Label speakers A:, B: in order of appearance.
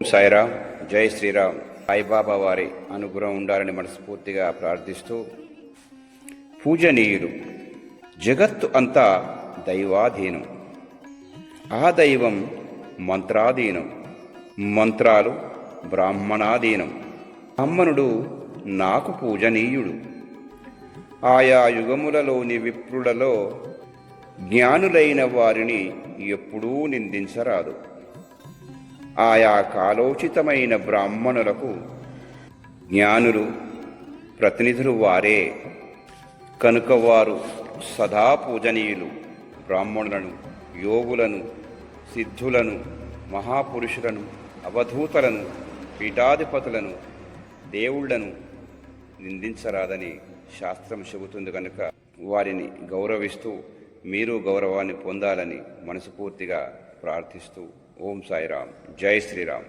A: సాయిరామ్, జై శ్రీరామ్. సాయిబాబా వారి అనుగ్రహం ఉండాలని మనస్ఫూర్తిగా ప్రార్థిస్తూ, పూజనీయుడు. జగత్తు అంతా దైవాధీనం, ఆ దైవం మంత్రాధీనం, మంత్రాలు బ్రాహ్మణాధీనం. బ్రాహ్మణుడు నాకు పూజనీయుడు. ఆయా యుగములలోని విప్రులలో జ్ఞానులైన వారిని ఎప్పుడూ నిందించరాదు. ఆయా కాలోచితమైన బ్రాహ్మణులకు జ్ఞానులు ప్రతినిధులు వారే కనుక వారు సదా పూజనీయులు. బ్రాహ్మణులను, యోగులను, సిద్ధులను, మహాపురుషులను, అవధూతలను, పీఠాధిపతులను, దేవుళ్లను నిందించరాదని శాస్త్రం చెబుతుంది. కనుక వారిని గౌరవిస్తూ మీరు గౌరవాన్ని పొందాలని మనస్ఫూర్తిగా ప్రార్థిస్తూ, ఓం సాయిరామ్, జై శ్రీరామ్.